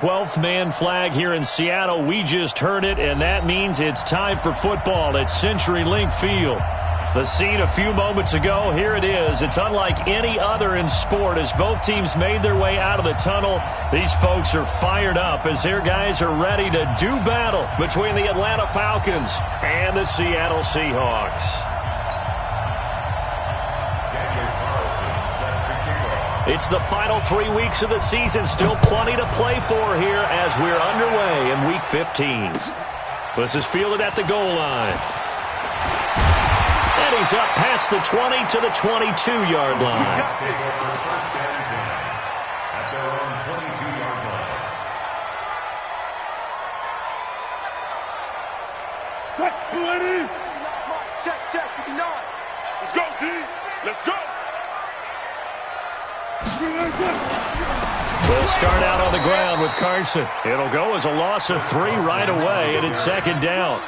12th man flag here in Seattle. We just heard it, and that means it's time for football at CenturyLink Field. The scene a few moments ago, here it is. It's unlike any other in sport as both teams made their way out of the tunnel. These folks are fired up as their guys are ready to do battle between the Atlanta Falcons and the Seattle Seahawks. It's the final 3 weeks of the season. Still plenty to play for here as we're underway in Week 15. This is fielded at the goal line. And he's up past the 20 to the 22-yard line. Check. Let's go, D. Let's go. We'll start out on the ground with Carson. It'll go as a loss of 3 right away, and it's second down.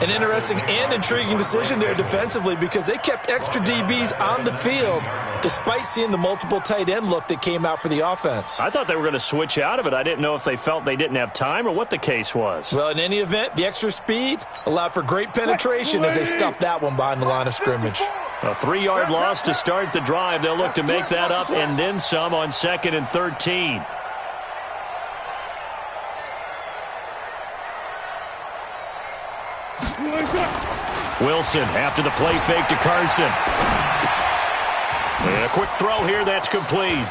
An interesting and intriguing decision there defensively because they kept extra DBs on the field despite seeing the multiple tight end look that came out for the offense. I thought they were going to switch out of it. I didn't know if they felt they didn't have time or what the case was. Well, in any event, the extra speed allowed for great penetration as they stuffed that one behind the line of scrimmage. A 3-yard loss to start the drive. They'll look to make that up and then some on 2nd and 13. Wilson after the play fake to Carson. And a quick throw here that's complete.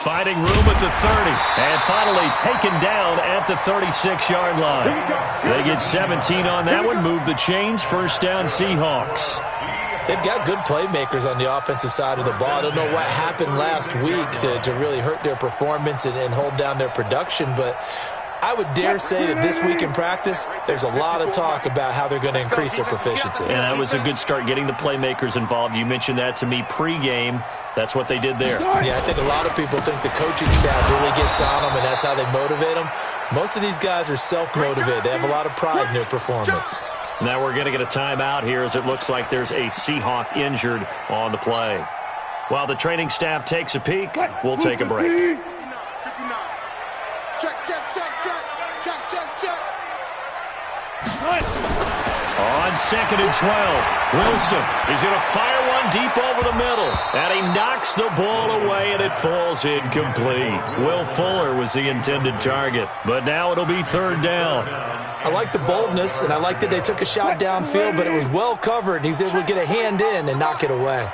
Finding room at the 30. And finally taken down at the 36-yard line. They get 17 on that one. Move the chains. First down Seahawks. They've got good playmakers on the offensive side of the ball. I don't know what happened last week to really hurt their performance and hold down their production, but I would dare say that this week in practice, there's a lot of talk about how they're going to increase their proficiency. And that was a good start getting the playmakers involved. You mentioned that to me pregame. That's what they did there. Yeah, I think a lot of people think the coaching staff really gets on them, and that's how they motivate them. Most of these guys are self-motivated. They have a lot of pride in their performance. Now we're going to get a timeout here as it looks like there's a Seahawk injured on the play. While the training staff takes a peek, we'll take a break. On 2nd and 12, Wilson is going to fire one deep over the middle. And he knocks the ball away, and it falls incomplete. Will Fuller was the intended target, but now it'll be 3rd down. I like the boldness, and I like that they took a shot downfield, but it was well covered. He's able to get a hand in and knock it away.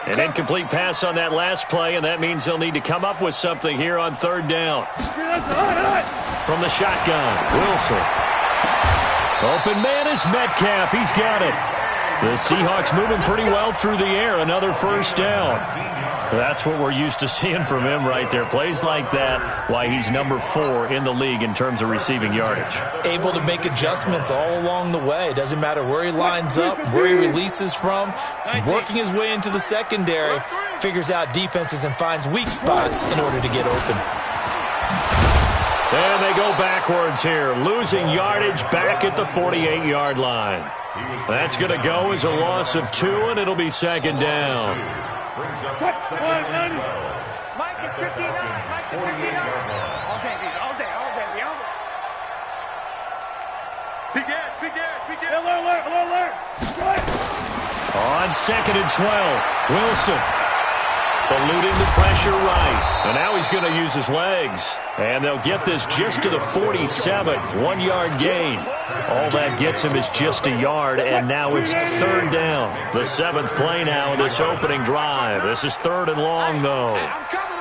An incomplete pass on that last play, and that means they'll need to come up with something here on 3rd down. From the shotgun, Wilson. Open man is Metcalf. He's got it. The Seahawks moving pretty well through the air. Another first down. That's what we're used to seeing from him right there. Plays like that, why he's number 4 in the league in terms of receiving yardage. Able to make adjustments all along the way. Doesn't matter where he lines up, where he releases from. Working his way into the secondary, figures out defenses and finds weak spots in order to get open. And they go backwards here, losing yardage back at the 48-yard line. That's going to go as a loss of 2, and it'll be 2nd down. Mike is 59. Mike is 59. All day. Big Ed. Alert. On 2nd and 12, Wilson eluding the pressure right. And now he's going to use his legs. And they'll get this just to the 47, 1-yard gain. All that gets him is just a yard, and now it's 3rd down. The 7th play now in this opening drive. This is 3rd and long, though. I'm coming.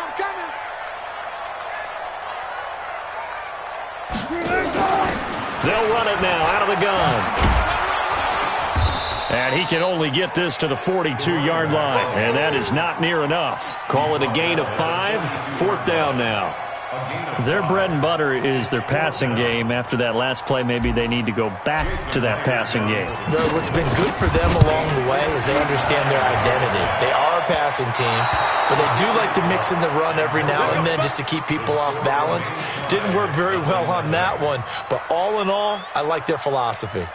They'll run it now out of the gun. And he can only get this to the 42-yard line, and that is not near enough. Call it a gain of 5, 4th down now. Their bread and butter is their passing game. After that last play, maybe they need to go back to that passing game. What's been good for them along the way is they understand their identity. They are a passing team, but they do like to mix in the run every now and then just to keep people off balance. Didn't work very well on that one, but all in all, I like their philosophy.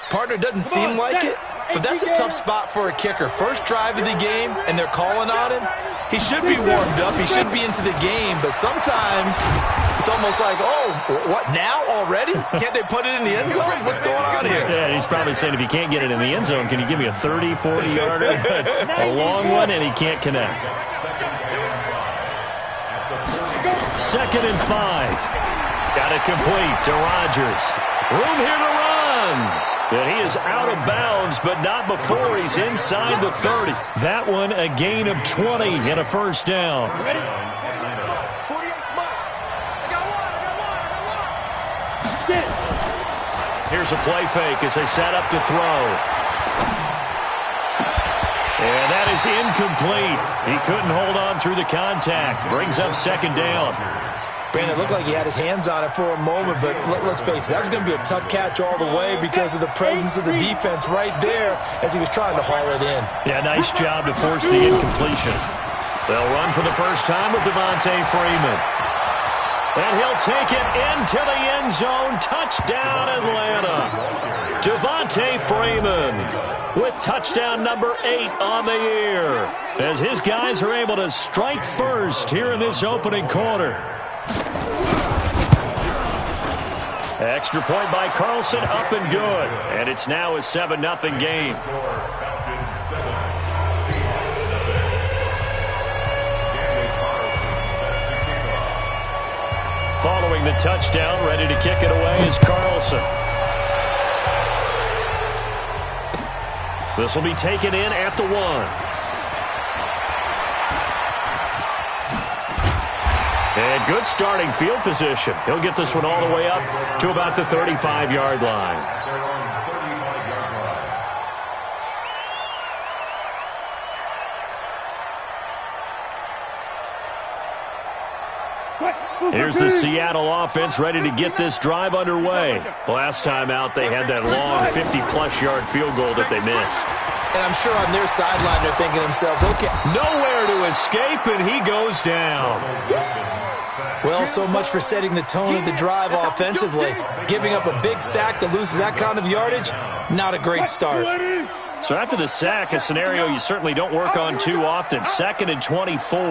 Partner doesn't seem like it, but that's a tough spot for a kicker. First drive of the game, and they're calling on him. He should be warmed up. He should be into the game, but sometimes It's almost like, oh, what, now already? Can't they put it in the end zone? What's going on here? Yeah, he's probably saying, if you can't get it in the end zone, can you give me a 30, 40-yarder? A long one, and he can't connect. 2nd and 5. Got it complete to Rodgers. Room here to run. And he is out of bounds, but not before he's inside the 30. That one a gain of 20 and a first down. Here's a play fake as they set up to throw. And that is incomplete. He couldn't hold on through the contact. Brings up 2nd down. Brandon, it looked like he had his hands on it for a moment, but let's face it, that was going to be a tough catch all the way because of the presence of the defense right there as he was trying to haul it in. Yeah, nice job to force the incompletion. They'll run for the first time with Devontae Freeman. And he'll take it into the end zone. Touchdown, Atlanta. Devontae Freeman with touchdown number 8 on the year as his guys are able to strike first here in this opening quarter. Extra point by Carlson, up and good. And it's now a 7-0 game. Following the touchdown, ready to kick it away is Carlson. This will be taken in at the 1. And good starting field position. He'll get this one all the way up to about the 35-yard line. Here's the Seattle offense ready to get this drive underway. Last time out, they had that long 50-plus yard field goal that they missed. And I'm sure on their sideline they're thinking to themselves, okay, nowhere to escape, and he goes down. Well, so much for setting the tone of the drive offensively. Giving up a big sack that loses that kind of yardage, not a great start. So after the sack, a scenario you certainly don't work on too often. 2nd and 24.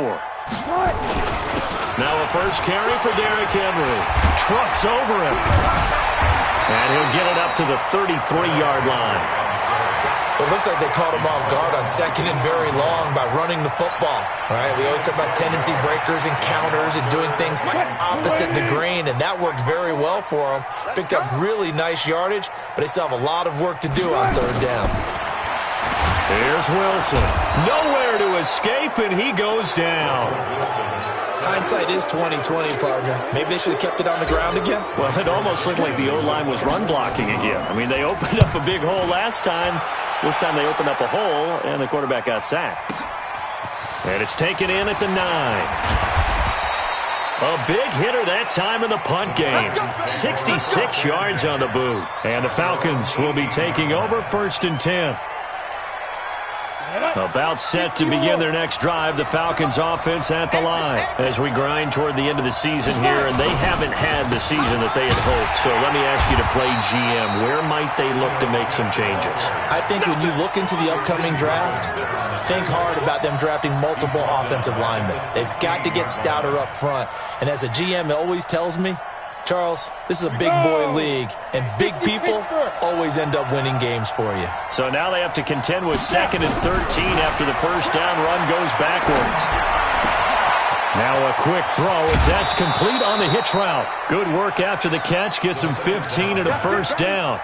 Now a first carry for Derrick Henry. Trucks over him. And he'll get it up to the 33-yard line. It looks like they caught him off guard on 2nd and very long by running the football. All right, we always talk about tendency breakers and counters and doing things opposite the grain, and that worked very well for them. Picked up really nice yardage, but they still have a lot of work to do on 3rd down. Here's Wilson. Nowhere to escape, and he goes down. Hindsight is 20/20, partner. Maybe they should have kept it on the ground again. Well, it almost looked like the O-line was run blocking again. I mean, they opened up a big hole last time. This time they opened up a hole, and the quarterback got sacked. And it's taken in at the 9. A big hitter that time in the punt game. 66 yards on the boot. And the Falcons will be taking over 1st and 10. About set to begin their next drive, the Falcons offense at the line as we grind toward the end of the season here, and they haven't had the season that they had hoped. So let me ask you to play GM. Where might they look to make some changes? I think when you look into the upcoming draft, think hard about them drafting multiple offensive linemen. They've got to get stouter up front. And as a GM, it always tells me, Charles, this is a big boy league, and big people always end up winning games for you. So now they have to contend with 2nd and 13 after the first down run goes backwards. Now a quick throw as that's complete on the hitch route. Good work after the catch. Gets him 15 and a first down.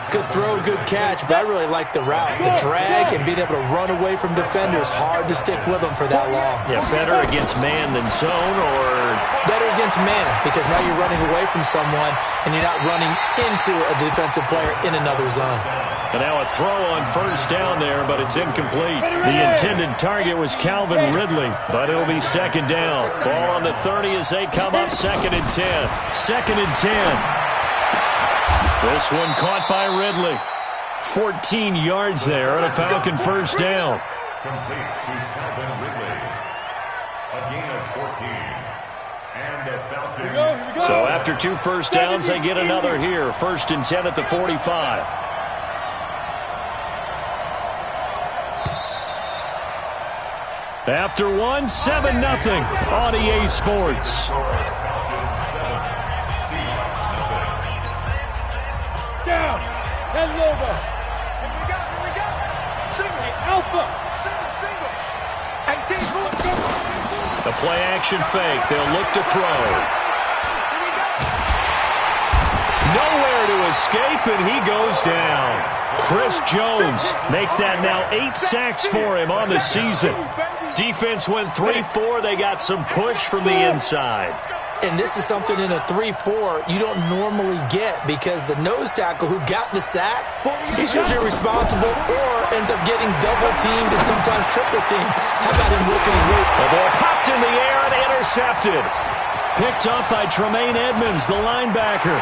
Good throw, good catch, but I really like the route. The drag and being able to run away from defenders. Hard to stick with them for that long. Yeah, better against man than zone, or better against man, because now you're running away from someone and you're not running into a defensive player in another zone. And now a throw on first down there, but it's incomplete. The intended target was Calvin Ridley, but it'll be 2nd down. Ball on the 30 as they come up 2nd and 10. 2nd and 10. This one caught by Ridley. 14 yards there on a Falcon first down. Complete to Calvin Ridley. A gain of 14. And the Falcons. So after 2 first downs, they get another here. 1st and 10 at the 45. After 1, 7-0 on EA Sports. over. Here we go. Single. Alpha. Single. 18. The play action fake. They'll look to throw. Nowhere to escape, and he goes down. Chris Jones make that now 8 sacks for him on the season. Defense went 3-4. They got some push from the inside. And this is something in a 3-4 you don't normally get because the nose tackle who got the sack, he's usually responsible or ends up getting double-teamed and sometimes triple-teamed. How about him looking his way? The ball popped in the air and intercepted. Picked up by Tremaine Edmonds, the linebacker.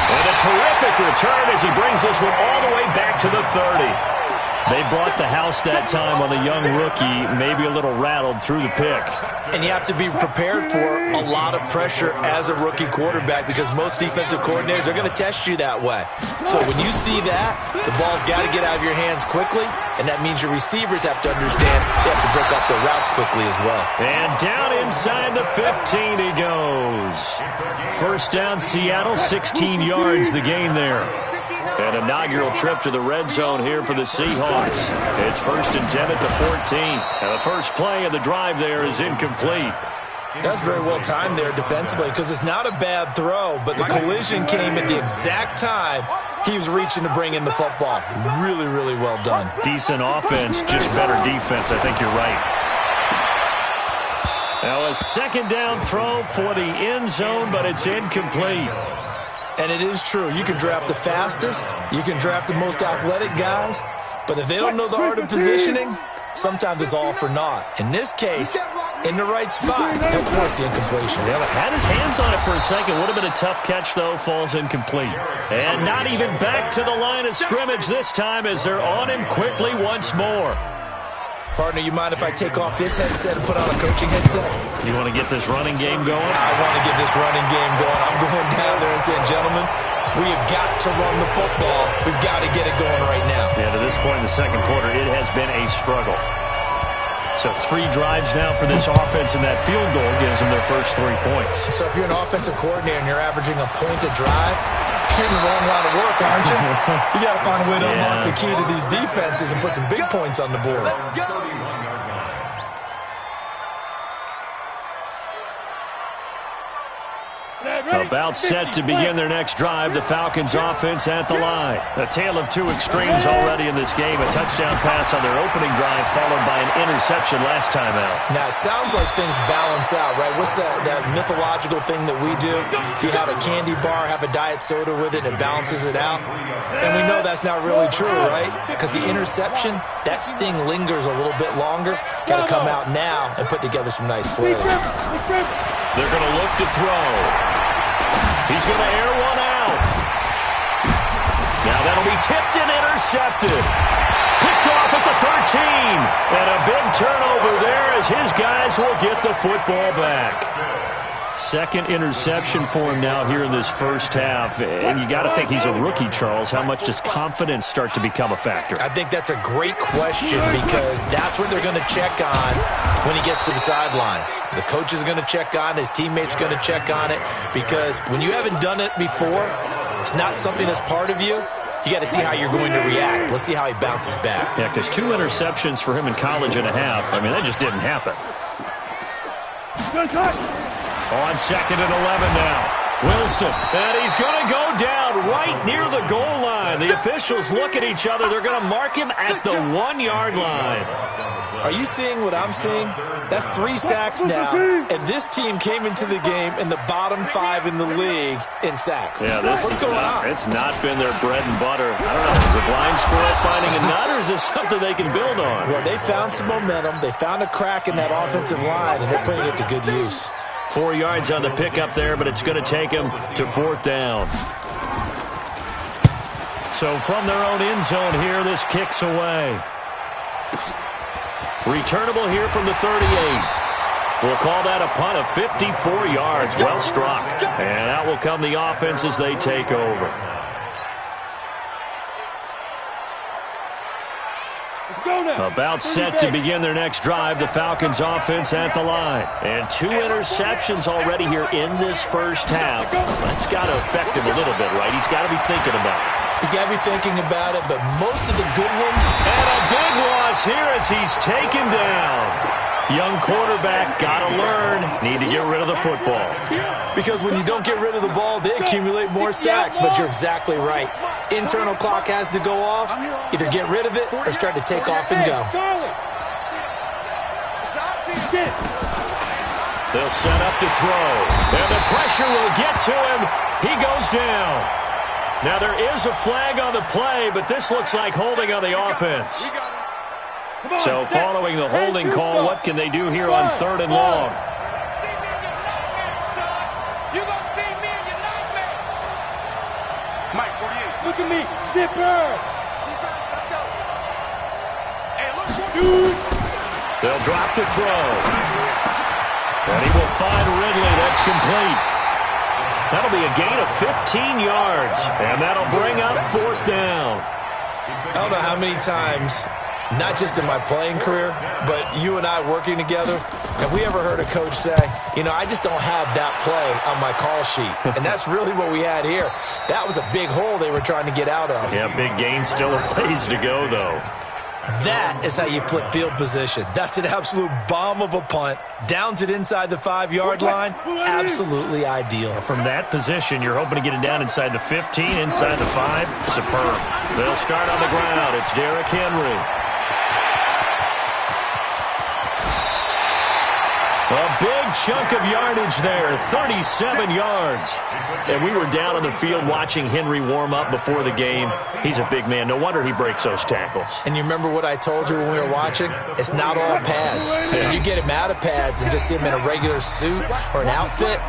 And a terrific return as he brings this one all the way back to the 30. They brought the house that time on the young rookie, maybe a little rattled through the pick. And you have to be prepared for a lot of pressure as a rookie quarterback because most defensive coordinators are going to test you that way. So when you see that, the ball's got to get out of your hands quickly, and that means your receivers have to understand they have to break up their routes quickly as well. And down inside the 15 he goes. First down, Seattle, 16 yards the gain there. An inaugural trip to the red zone here for the Seahawks. It's 1st and 10 at the 14. And the first play of the drive there is incomplete. That's very well timed there defensively because it's not a bad throw, but the collision came at the exact time he was reaching to bring in the football. Really, really well done. Decent offense, just better defense. I think you're right. Now a second down throw for the end zone, but it's incomplete. And it is true. You can draft the fastest. You can draft the most athletic guys. But if they don't know the art of positioning, sometimes it's all for naught. In this case, in the right spot, he'll force the incompletion. Yeah, had his hands on it for a second. Would have been a tough catch, though. Falls incomplete. And not even back to the line of scrimmage this time as they're on him quickly once more. Partner, you mind if I take off this headset and put on a coaching headset? You want to get this running game going? I want to get this running game going. I'm going down there and saying, gentlemen, we have got to run the football. We've got to get it going right now. Yeah, to this point in the second quarter, it has been a struggle. So 3 drives now for this offense, and that field goal gives them their first 3 points. So if you're an offensive coordinator and you're averaging a point a drive, you're in the wrong line of work, aren't you? You got to find a way to unlock the key to these defenses and put some big points on the board. About set to begin their next drive, the Falcons offense at the line. A tale of 2 extremes already in this game. A touchdown pass on their opening drive followed by an interception last time out. Now, it sounds like things balance out, right? What's that mythological thing that we do? If you have a candy bar, have a diet soda with it, it balances it out. And we know that's not really true, right? Because the interception, that sting lingers a little bit longer. Got to come out now and put together some nice plays. They're going to look to throw. He's going to air one out. Now that'll be tipped and intercepted. Picked off at the 13. And a big turnover there as his guys will get the football back. Second interception for him now here in this first half. And you got to think he's a rookie, Charles. How much does confidence start to become a factor? I think that's a great question because that's what they're going to check on when he gets to the sidelines. The coach is going to check on, his teammates are going to check on it because when you haven't done it before, it's not something that's part of you. You got to see how you're going to react. Let's see how he bounces back. Yeah, because 2 interceptions for him in college and a half. I mean, that just didn't happen. On 2nd and 11 now. Wilson, and he's going to go down right near the goal line. The officials look at each other. They're going to mark him at the 1-yard line. Are you seeing what I'm seeing? That's 3 sacks now, and this team came into the game in the bottom 5 in the league in sacks. Yeah, what's going on? It's not been their bread and butter. I don't know. Is a blind squirrel finding a nut, or is this something they can build on? Well, they found some momentum. They found a crack in that offensive line, and they're putting it to good use. 4 yards on the pickup there, but it's going to take him to 4th down. So from their own end zone here, this kicks away. Returnable here from the 38. We'll call that a punt of 54 yards. Well struck. And out will come the offense as they take over. Let's go, About set to begin their next drive, the Falcons offense at the line. And 2 interceptions already here in this first half. That's got to affect him a little bit, right? He's got to be thinking about it. He's got to be thinking about it, but most of the good ones. And a big loss here as he's taken down. Young quarterback, got to learn. Need to get rid of the football. Because when you don't get rid of the ball, they accumulate more sacks. But you're exactly right. Internal clock has to go off. Either get rid of it or start to take off and go. They'll set up to throw. And the pressure will get to him. He goes down. Now there is a flag on the play, but this looks like holding on the offense. So following the holding call, what can they do here on 3rd and long? Look at me, zipper. Defense, let's go. Hey, look, shoot. They'll drop to throw. And he will find Ridley. That's complete. That'll be a gain of 15 yards. And that'll bring up 4th down. I don't know how many times, not just in my playing career, but you and I working together, have we ever heard a coach say, you know, I just don't have that play on my call sheet? And that's really what we had here. That was a big hole they were trying to get out of. Yeah, big gain, still a ways to go, though. That is how you flip field position. That's an absolute bomb of a punt. Downs it inside the 5-yard line. Absolutely ideal. From that position, you're hoping to get it down inside the 15, inside the 5. Superb. They'll start on the ground. It's Derrick Henry. A big chunk of yardage there, 37 yards. And we were down on the field watching Henry warm up before the game. He's a big man. No wonder he breaks those tackles. And you remember what I told you when we were watching? It's not all pads. When you get him out of pads and just see him in a regular suit or an outfit,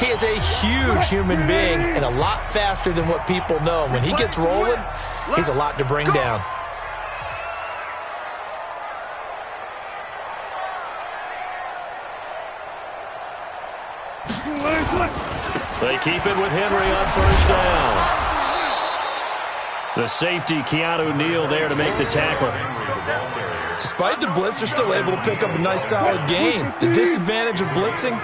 he is a huge human being and a lot faster than what people know. When he gets rolling, he's a lot to bring down. They keep it with Henry on 1st down. The safety, Keanu Neal, there to make the tackle. Despite the blitz, they're still able to pick up a nice, solid gain. The disadvantage of blitzing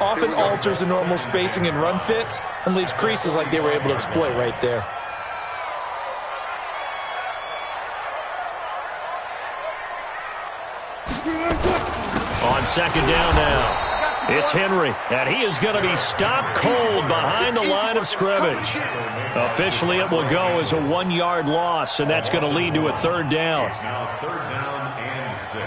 often alters the normal spacing and run fits and leaves creases like they were able to exploit right there. On 2nd down now. It's Henry, and he is going to be stopped cold behind the line of scrimmage. Officially, it will go as a 1-yard loss, and that's going to lead to a 3rd down. Now 3rd down and 6.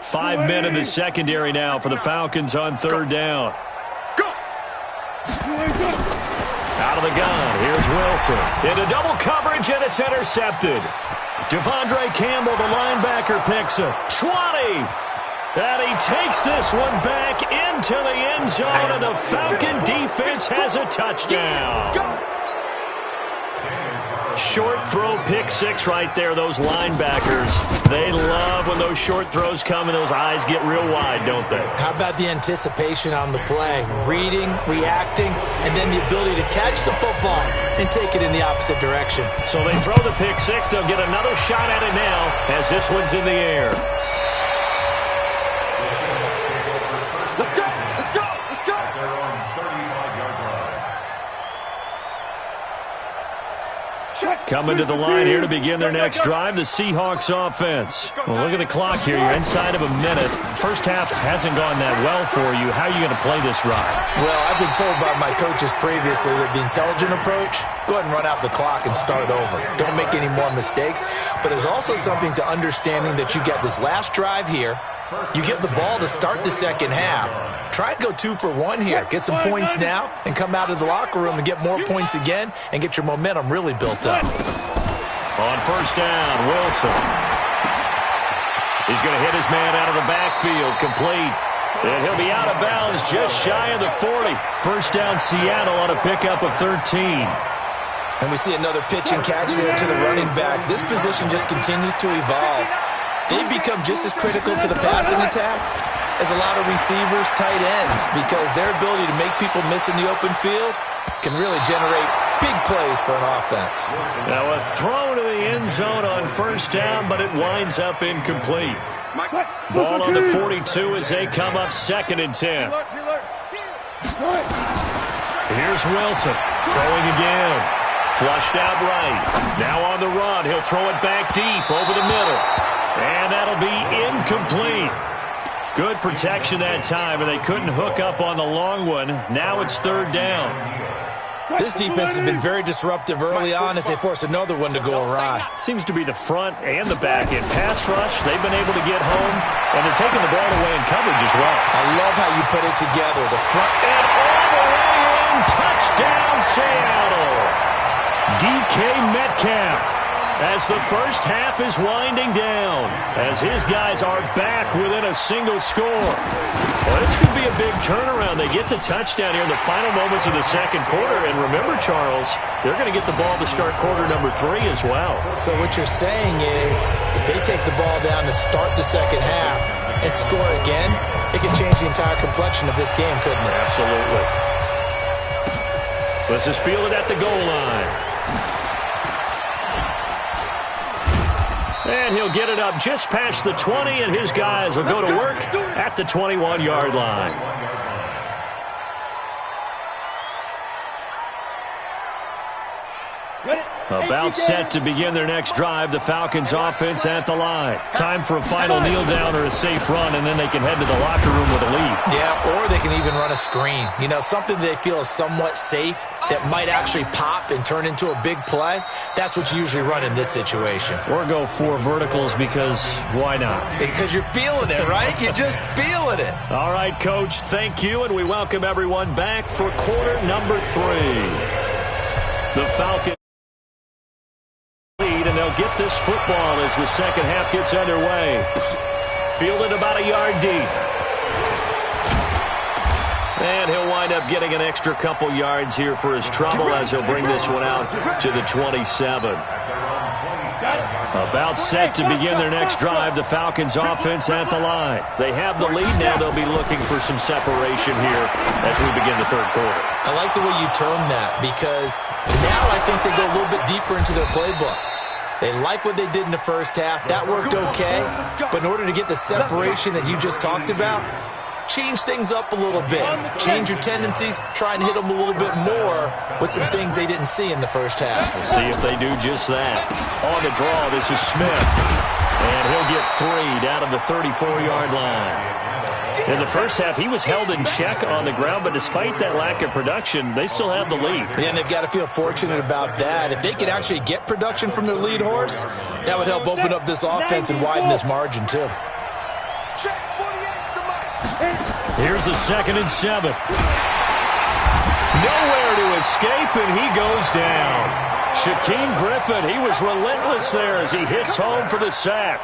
5 men in the secondary now for the Falcons on 3rd down. Go. Out of the gun, here's Wilson. Into double coverage, and it's intercepted. Devondre Campbell, the linebacker, picks it. 20. And he takes this one back into the end zone, and the Falcon defense has a touchdown. Short throw, pick 6 right there, those linebackers. They love when those short throws come and those eyes get real wide, don't they? How about the anticipation on the play? Reading, reacting, and then the ability to catch the football and take it in the opposite direction. So they throw the pick 6. They'll get another shot at it now as this one's in the air. Let's go. Let's go. Let's go. At their own 35-yard line. Coming to the line here to begin their next drive, the Seahawks offense. Well, look at the clock here. You're inside of a minute. First half hasn't gone that well for you. How are you going to play this drive? Well, I've been told by my coaches previously that the intelligent approach, go ahead and run out the clock and start over. Don't make any more mistakes. But there's also something to understanding that you get this last drive here. You get the ball to start the second half. Try and go 2 for 1 here. Get some points now and come out of the locker room and get more points again and get your momentum really built up. On 1st down, Wilson. He's going to hit his man out of the backfield, complete. And he'll be out of bounds just shy of the 40. 1st down, Seattle on a pickup of 13. And we see another pitch and catch there to the running back. This position just continues to evolve. They've become just as critical to the passing attack as a lot of receivers, tight ends, because their ability to make people miss in the open field can really generate big plays for an offense. Now a throw to the end zone on first down, but it winds up incomplete. Ball on the 42 as they come up 2nd and 10. Here's Wilson throwing again. Flushed out right. Now on the run. He'll throw it back deep over the middle. And that'll be incomplete. Good protection that time, and they couldn't hook up on the long one. Now it's 3rd down. This defense has been very disruptive early on as they force another one to go awry. Seems to be the front and the back end. Pass rush, they've been able to get home, and they're taking the ball away in coverage as well. I love how you put it together. The front and all the way in. Touchdown, Seattle. DK Metcalf. As the first half is winding down, as his guys are back within a single score. Well, this could be a big turnaround. They get the touchdown here in the final moments of the second quarter. And remember, Charles, they're going to get the ball to start quarter number 3 as well. So what you're saying is if they take the ball down to start the second half and score again, it could change the entire complexion of this game, couldn't it? Absolutely. This is fielded at the goal line. And he'll get it up just past the 20, and his guys will go to work at the 21-yard line. About set to begin their next drive, the Falcons offense at the line. Time for a final kneel down or a safe run, and then they can head to the locker room with a lead. Yeah, or they can even run a screen. You know, something they feel is somewhat safe that might actually pop and turn into a big play. That's what you usually run in this situation. Or go 4 verticals because why not? Because you're feeling it, right? You're just feeling it. All right, Coach, thank you, and we welcome everyone back for quarter number 3. The Falcons lead, and they'll get this football as the second half gets underway. Fielded about a yard deep. And he'll wind up getting an extra couple yards here for his trouble as he'll bring this one out to the 27. About set to begin their next drive, the Falcons offense at the line. They have the lead now. They'll be looking for some separation here as we begin the third quarter. I like the way you term that because now I think they go a little bit deeper into their playbook. They like what they did in the first half. That worked okay. But in order to get the separation that you just talked about, change things up a little bit. Change your tendencies. Try and hit them a little bit more with some things they didn't see in the first half. We'll see if they do just that. On the draw, this is Smith. And he'll get 3 down to the 34-yard line. In the first half, he was held in check on the ground, but despite that lack of production, they still have the lead. Yeah, and they've got to feel fortunate about that. If they could actually get production from their lead horse, that would help open up this offense and widen this margin, too. Here's a 2nd and 7. Nowhere to escape, and he goes down. Shaquem Griffin, he was relentless there as he hits home for the sack.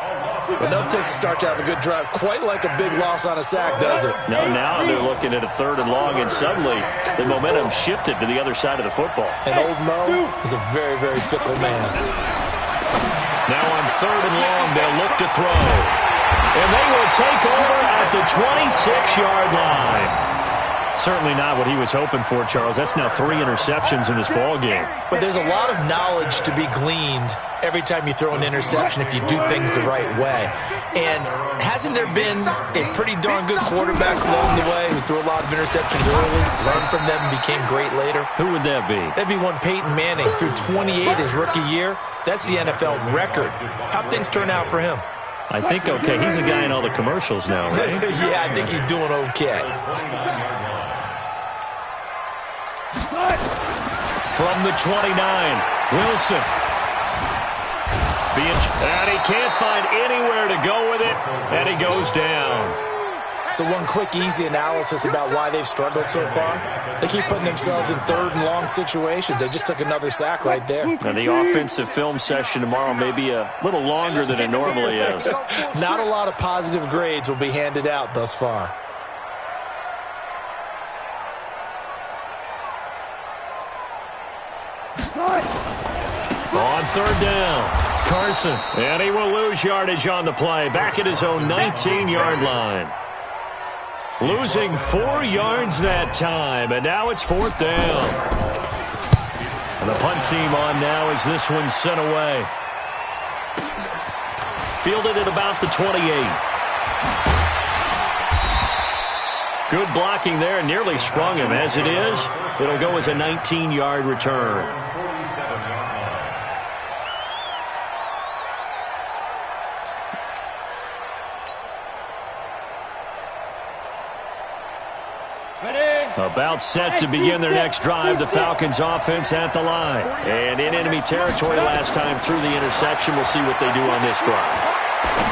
Enough takes to start to have a good drive. Quite like a big loss on a sack, does it? Now they're looking at a 3rd and long, and suddenly the momentum shifted to the other side of the football. And old Mo is a very, very fickle man. Now on 3rd and long, they'll look to throw. And they will take over at the 26-yard line. Certainly not what he was hoping for, Charles. That's now 3 interceptions in this ball game. But there's a lot of knowledge to be gleaned every time you throw an interception if you do things the right way. And hasn't there been a pretty darn good quarterback along the way who threw a lot of interceptions early, learned from them, and became great later? Who would that be? That'd be one Peyton Manning. Threw 28 his rookie year. That's the NFL record. How'd things turn out for him? I think okay. He's a guy in all the commercials now, right? Yeah, I think he's doing okay. From the 29, Wilson. And he can't find anywhere to go with it, and he goes down. So one quick, easy analysis about why they've struggled so far. They keep putting themselves in 3rd and long situations. They just took another sack right there. And the offensive film session tomorrow may be a little longer than it normally is. Not a lot of positive grades will be handed out thus far. On third down, Carson. And he will lose yardage on the play. Back at his own 19-yard line. Losing 4 yards that time, and now it's fourth down. And the punt team on now as this one's sent away. Fielded at about the 28. Good blocking there, nearly sprung him. As it is, it'll go as a 19-yard return. About set to begin their next drive. The Falcons offense at the line. And in enemy territory last time through the interception. We'll see what they do on this drive.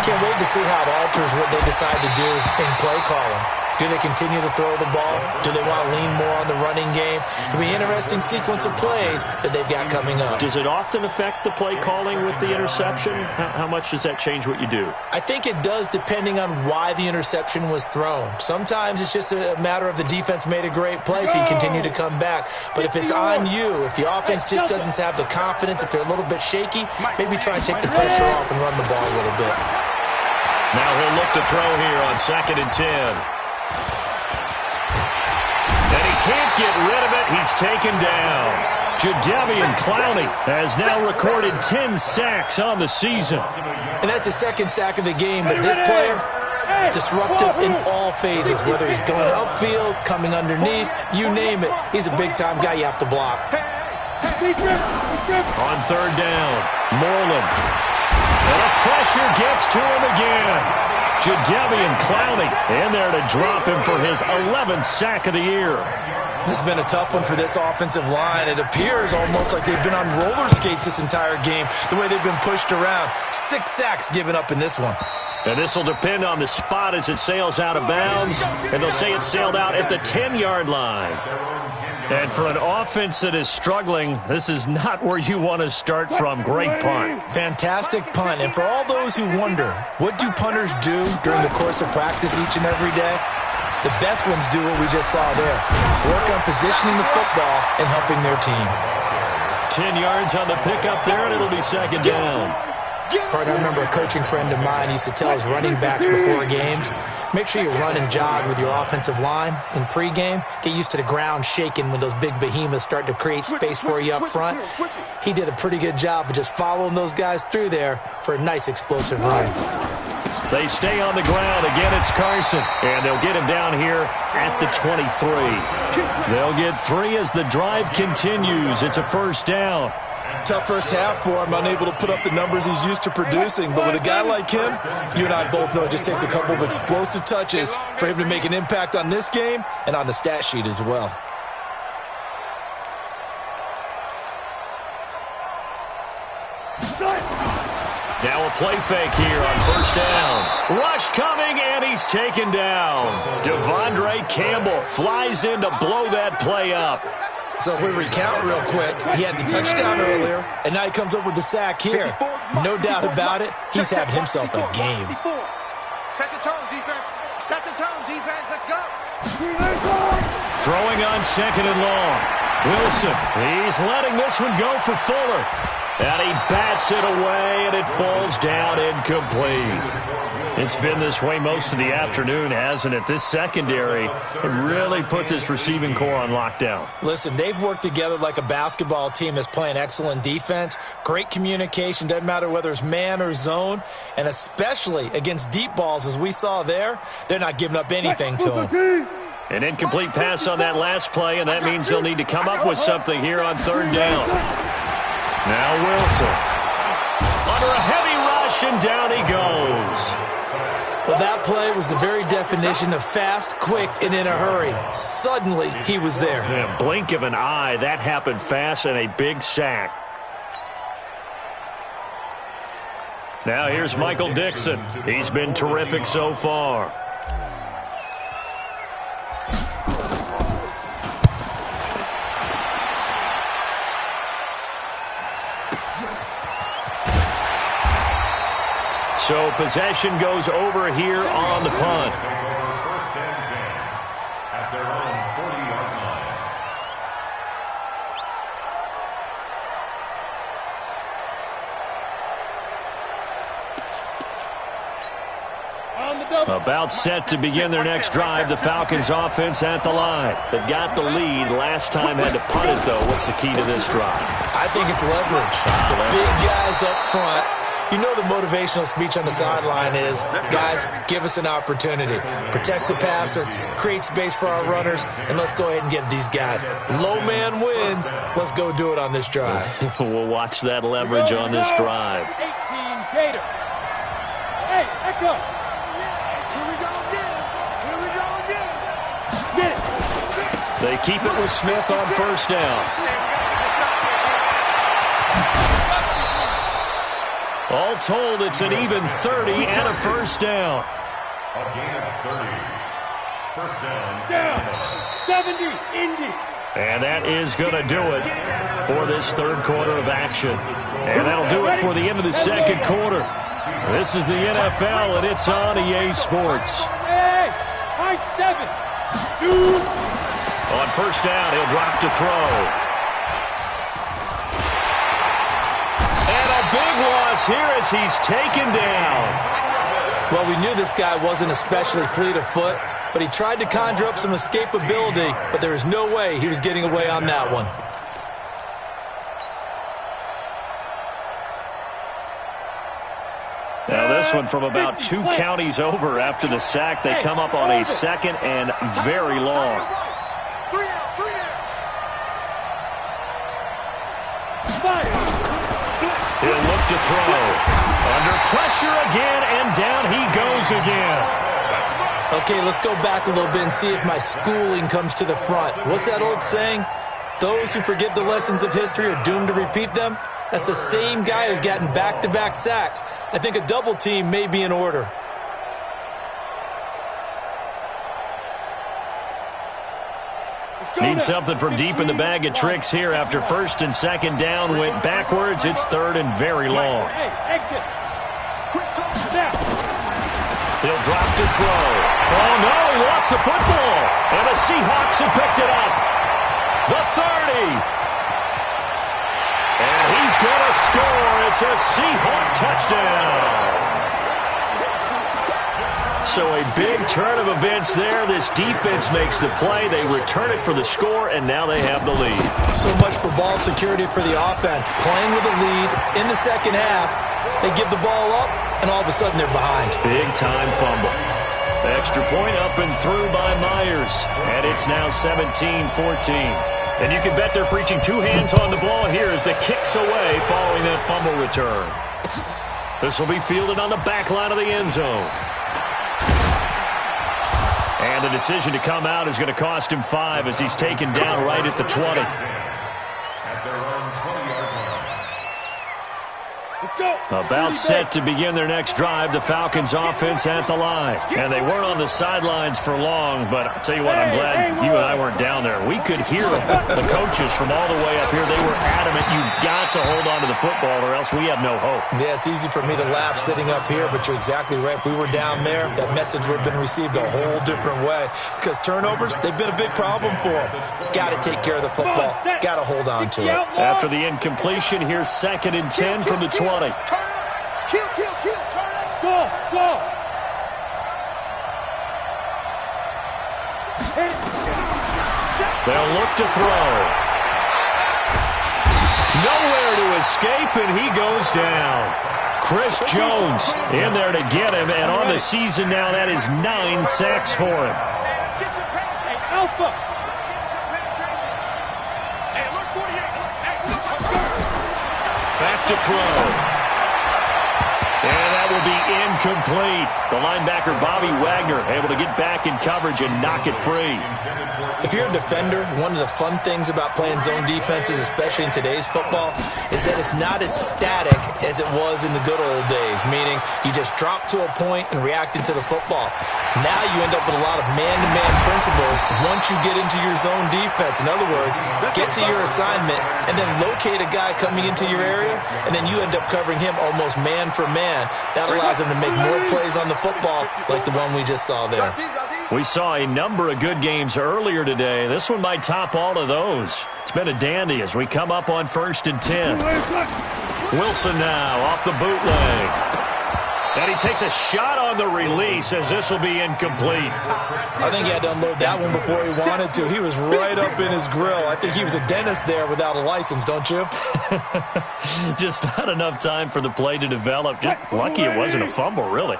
Can't wait to see how it alters what they decide to do in play calling. Do they continue to throw the ball? Do they want to lean more on the running game? It'll be an interesting sequence of plays that they've got coming up. Does it often affect the play calling with the interception? How much does that change what you do? I think it does depending on why the interception was thrown. Sometimes it's just a matter of the defense made a great play, so you continue to come back. But if it's on you, if the offense just doesn't have the confidence, if they're a little bit shaky, maybe try and take the pressure off and run the ball a little bit. Now he'll look to throw here on 2nd and 10. And he can't get rid of it. He's taken down. Jadeveon Clowney has now recorded 10 sacks on the season. And that's his 2nd sack of the game, but this player, disruptive in all phases, whether he's going upfield, coming underneath, you name it. He's a big-time guy you have to block. On third down, Moreland. And the pressure gets to him again. Jadeveon Clowney in there to drop him for his 11th sack of the year. This has been a tough one for this offensive line. It appears almost like they've been on roller skates this entire game, the way they've been pushed around. 6 sacks given up in this one. And this will depend on the spot as it sails out of bounds. And they'll say it sailed out at the 10-yard line. And for an offense that is struggling, this is not where you want to start from. Great punt. Fantastic punt. And for all those who wonder, what do punters do during the course of practice each and every day? The best ones do what we just saw there. Work on positioning the football and helping their team. 10 yards on the pickup there, and it'll be 2nd down. I remember a coaching friend of mine used to tell his running backs before games, make sure you run and jog with your offensive line in pregame. Get used to the ground shaking when those big behemoths start to create space for you up front. He did a pretty good job of just following those guys through there for a nice explosive run. They stay on the ground. Again, it's Carson. And they'll get him down here at the 23. They'll get 3 as the drive continues. It's a first down. Tough first half for him, unable to put up the numbers he's used to producing. But with a guy like him, you and I both know it just takes a couple of explosive touches for him to make an impact on this game and on the stat sheet as well. Now a play fake here on first down. Rush coming, and he's taken down. Devondre Campbell flies in to blow that play up. So if we recount real quick, he had the touchdown earlier, and now he comes up with the sack here. No doubt about it, he's having himself a game. Second tone, defense. Second tone, defense. Let's go. Throwing on 2nd and long. Wilson, he's letting this one go for Fuller. And he bats it away, and it falls down incomplete. It's been this way most of the afternoon, hasn't it? This secondary really put this receiving core on lockdown. Listen, they've worked together like a basketball team that's playing excellent defense. Great communication, doesn't matter whether it's man or zone. And especially against deep balls, as we saw there, they're not giving up anything to them. An incomplete pass on that last play, and that means they'll need to come up with something here on third down. Now Wilson. Under a heavy rush, and down he goes. Well, that play was the very definition of fast, quick, and in a hurry. Suddenly, he was there. Yeah, blink of an eye, that happened fast, and a big sack. Now here's Michael Dixon. He's been terrific so far. So possession goes over here on the punt. First and 10 at their own 40-yard line. About set to begin their next drive, the Falcons offense at the line. They've got the lead. Last time had to punt it, though. What's the key to this drive? I think it's leverage. The big guys up front. You know the motivational speech on the sideline is, guys, give us an opportunity. Protect the passer, create space for our runners, and let's go ahead and get these guys. Low man wins. Let's go do it on this drive. We'll watch that leverage on this drive. 18 Gator. Hey, echo. Here we go again. Here we go again. Get it. They keep it with Smith on first down. All told, it's an even 30 and a first down. A gain of 30. First down. Down. 70, Indy. And that is going to do it for this third quarter of action. And that'll do it for the end of the second quarter. This is the NFL, and it's on EA Sports. Hey, high 7. Shoot. On first down, he'll drop to throw. And a big loss here as he's taken down. Well, we knew this guy wasn't especially fleet of foot, but he tried to conjure up some escapability, but there was no way he was getting away on that one. Now this one from about 2 counties over after the sack. They come up on a second and very long. He'll look to throw. Under pressure again, and down he goes again. Okay, let's go back a little bit and see if my schooling comes to the front. What's that old saying? Those who forget the lessons of history are doomed to repeat them. That's the same guy who's gotten back-to-back sacks. I think a double team may be in order. Need something from deep in the bag of tricks here after first and second down went backwards. It's third and very long. Hey, exit. Quick touch now. He'll drop to throw. Oh, no, he lost the football. And the Seahawks have picked it up. The 30. And he's going to score. It's a Seahawk touchdown. So a big turn of events there. This defense makes the play. They return it for the score, and now they have the lead. So much for ball security for the offense. Playing with a lead in the second half, they give the ball up, and all of a sudden they're behind. Big-time fumble. Extra point up and through by Myers. And it's now 17-14. And you can bet they're preaching 2 hands on the ball here as the kick's away following that fumble return. This will be fielded on the back line of the end zone. And the decision to come out is going to cost him 5 as he's taken down right at the 20. At their own 20-yard line. Let's go. About set to begin their next drive, the Falcons offense at the line. And they weren't on the sidelines for long, but I'll tell you what, I'm glad you and I weren't down there. We could hear the coaches from all the way up here. They were adamant, you've got to hold on to the football or else we have no hope. Yeah, it's easy for me to laugh sitting up here, but you're exactly right. If we were down there, that message would have been received a whole different way. Because turnovers, they've been a big problem for them. Got to take care of the football. Got to hold on to it. After the incompletion, here's 2nd and 10 from the 20. Kill, turn it. Go. They'll look to throw. Nowhere to escape, and he goes down. Chris Jones in there to get him, and on the season now, that is 9 sacks for him. Alpha. Back to throw. And that will be incomplete. The linebacker, Bobby Wagner, able to get back in coverage and knock it free. If you're a defender, one of the fun things about playing zone defenses, especially in today's football, is that it's not as static as it was in the good old days, meaning you just drop to a point and react into the football. Now you end up with a lot of man-to-man principles once you get into your zone defense. In other words, get to your assignment and then locate a guy coming into your area, and then you end up covering him almost man for man. That allows him to make more plays on the football like the one we just saw there. We saw a number of good games earlier today. This one might top all of those. It's been a dandy as we come up on 1st and 10. Wilson now off the bootleg. And he takes a shot on the release as this will be incomplete. I think he had to unload that one before he wanted to. He was right up in his grill. I think he was a dentist there without a license, don't you? Just not enough time for the play to develop. Just lucky it wasn't a fumble, really.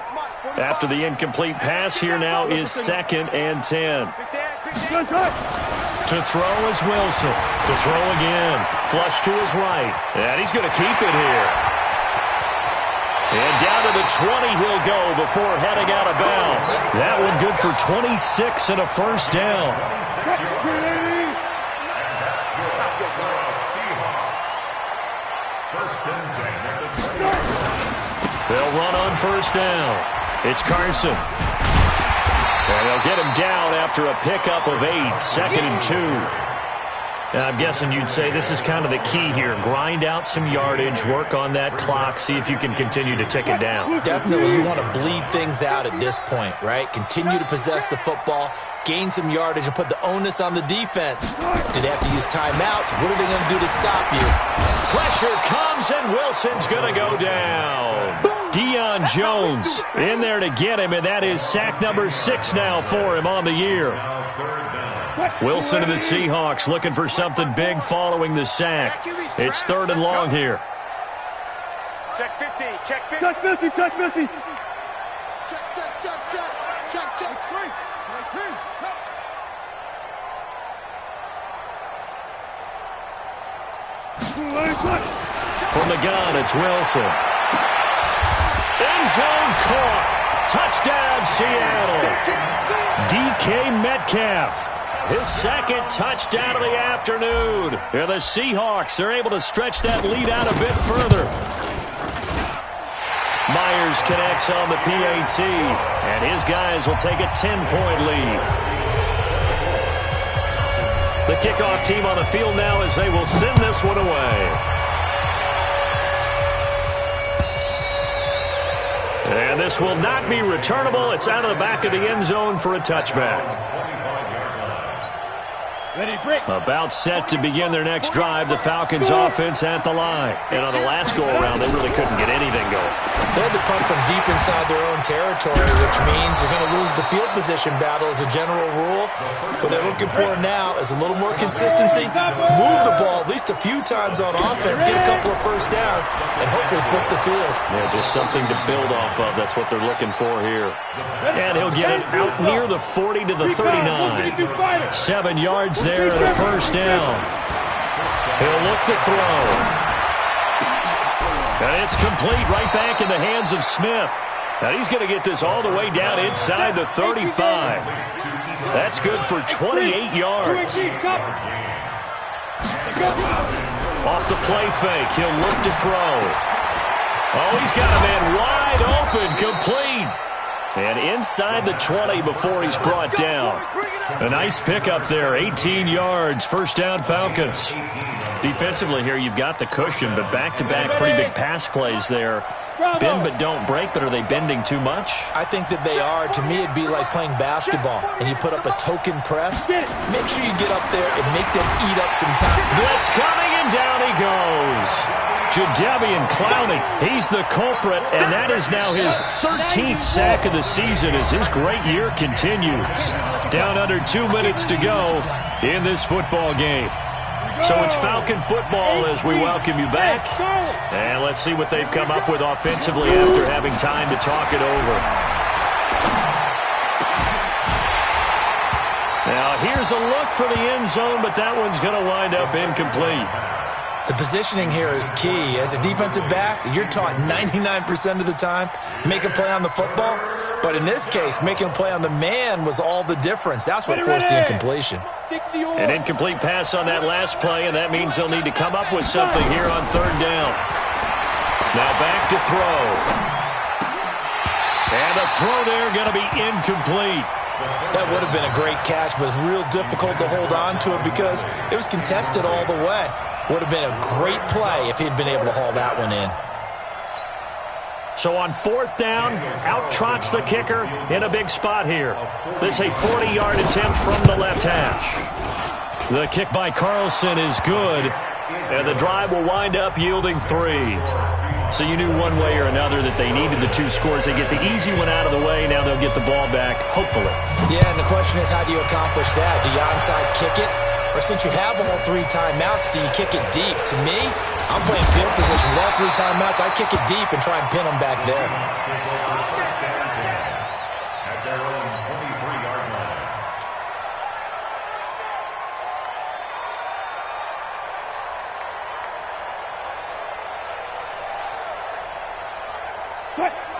After the incomplete pass, here now is 2nd and 10. To throw is Wilson. To throw again. Flush to his right. And he's going to keep it here. And down to the 20 he'll go before heading out of bounds. That one good for 26 and a first down. They'll run on first down. It's Carson. And they'll get him down after a pickup of 8, 2nd and 2. And I'm guessing you'd say this is kind of the key here. Grind out some yardage, work on that clock, see if you can continue to tick it down. Definitely, you want to bleed things out at this point, right? Continue to possess the football, gain some yardage, and put the onus on the defense. Do they have to use timeouts? What are they going to do to stop you? Pressure comes, and Wilson's going to go down. Deion Jones in there to get him, and that is sack number 6 now for him on the year. Wilson and the Seahawks looking for something big following the sack. It's 3rd and long here. Check 50, check 50. Check 50, check 50. Check, check, check, check. Check, check. 3. From the gun, it's Wilson. End zone caught. Touchdown, Seattle. DK Metcalf. His 2nd touchdown of the afternoon. And the Seahawks are able to stretch that lead out a bit further. Myers connects on the PAT, and his guys will take a 10-point lead. The kickoff team on the field now as they will send this one away. And this will not be returnable. It's out of the back of the end zone for a touchback. About set to begin their next drive, the Falcons offense at the line. And on the last go-around, they really couldn't get anything going. They had to punt from deep inside their own territory, which means you're going to lose the field position battle as a general rule. What they're looking for now is a little more consistency, move the ball at least a few times on offense, get a couple of first downs, and hopefully flip the field. Yeah, just something to build off of. That's what they're looking for here. And he'll get it out near the 40 to the 39. 7 yards there and a first down. He'll look to throw. And it's complete right back in the hands of Smith. Now he's going to get this all the way down inside the 35. That's good for 28 yards. Off the play fake, he'll look to throw. Oh, he's got a man wide open, complete. And inside the 20 before he's brought down. A nice pickup there, 18 yards, first down Falcons. Defensively here, you've got the cushion, but back-to-back pretty big pass plays there. Bend but don't break, but are they bending too much? I think that they are. To me, it'd be like playing basketball, and you put up a token press. Make sure you get up there and make them eat up some time. Blitz coming, and down he goes. Jadeveon Clowney, he's the culprit, and that is now his 13th sack of the season as his great year continues. Down under 2 minutes to go in this football game. So it's Falcon football as we welcome you back. And let's see what they've come up with offensively after having time to talk it over. Now here's a look for the end zone, but that one's going to wind up incomplete. The positioning here is key. As a defensive back, you're taught 99% of the time, make a play on the football. But in this case, making a play on the man was all the difference. That's what forced the incompletion. An incomplete pass on that last play, and that means they'll need to come up with something here on 3rd down. Now back to throw. And the throw there going to be incomplete. That would have been a great catch, but it was real difficult to hold on to it because it was contested all the way. Would have been a great play if he'd been able to haul that one in. So on 4th down, out trots the kicker in a big spot here. This a 40-yard attempt from the left hash. The kick by Carlson is good, and the drive will wind up yielding 3. So you knew one way or another that they needed the 2 scores. They get the easy one out of the way. Now they'll get the ball back, hopefully. Yeah, and the question is, how do you accomplish that? Do you onside kick it? Or since you have all 3 timeouts, do you kick it deep? To me, I'm playing field position with all 3 timeouts. I kick it deep and try and pin them back there. At their own 23-yard line.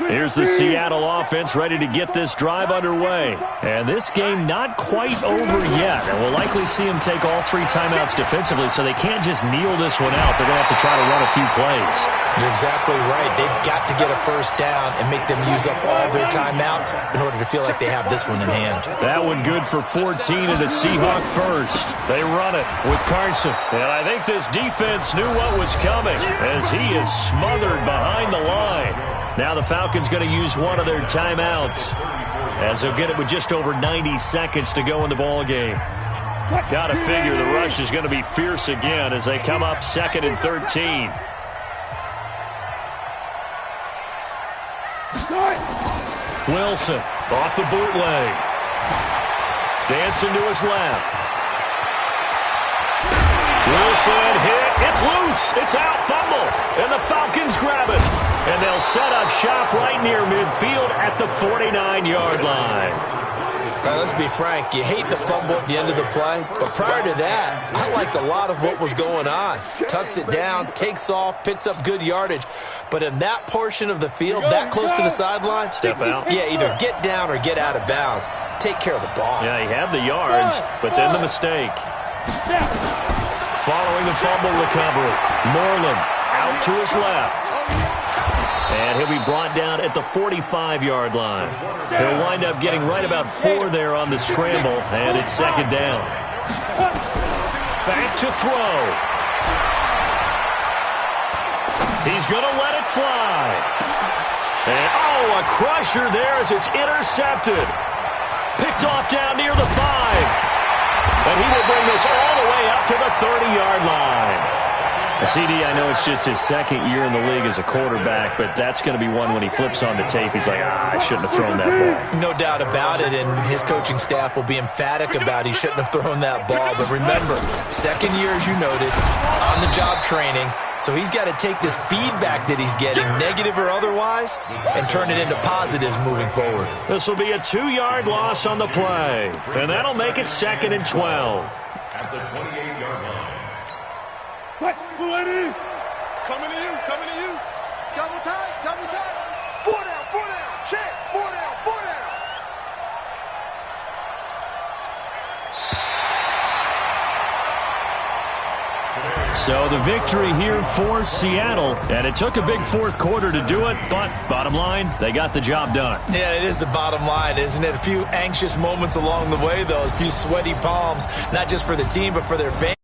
Here's the Seattle offense ready to get this drive underway. And this game not quite over yet. And we'll likely see them take all 3 timeouts defensively, so they can't just kneel this one out. They're going to have to try to run a few plays. You're exactly right. They've got to get a first down and make them use up all their timeouts in order to feel like they have this one in hand. That one good for 14 and a Seahawk first. They run it with Carson. And I think this defense knew what was coming as he is smothered behind the line. Now the Falcons going to use one of their timeouts as they'll get it with just over 90 seconds to go in the ball game. Got to figure the rush is going to be fierce again as they come up 2nd and 13. Wilson off the bootleg. Dancing to his left. Wilson hit. It's loose. It's out. Fumble. And the Falcons grab it. And they'll set up shop right near midfield at the 49-yard line. Let's be frank. You hate the fumble at the end of the play. But prior to that, I liked a lot of what was going on. Tucks it down, takes off, picks up good yardage. But in that portion of the field, that close to the sideline, step out. Yeah, either get down or get out of bounds. Take care of the ball. Yeah, he had the yards, but then the mistake. Following the fumble recovery, Moreland out to his left. And he'll be brought down at the 45-yard line. He'll wind up getting right about 4 there on the scramble, and it's 2nd down. Back to throw. He's going to let it fly. And, oh, a crusher there as it's intercepted. Picked off down near the 5. And he will bring this all the way up to the 30-yard line. CD, I know it's just his 2nd year in the league as a quarterback, but that's going to be one when he flips on the tape. He's like, I shouldn't have thrown that ball. No doubt about it, and his coaching staff will be emphatic about he shouldn't have thrown that ball. But remember, 2nd year, as you noted, on-the-job training. So he's got to take this feedback that he's getting, negative or otherwise, and turn it into positives moving forward. This will be a 2-yard loss on the play, and that'll make it 2nd and 12. At the 28-yard line. Coming to you, coming to you. Double time, double time. 4 down, check. 4 down, 4 down. So the victory here for Seattle, and it took a big 4th quarter to do it, but bottom line, they got the job done. Yeah, it is the bottom line, isn't it? A few anxious moments along the way, though, a few sweaty palms, not just for the team, but for their fans.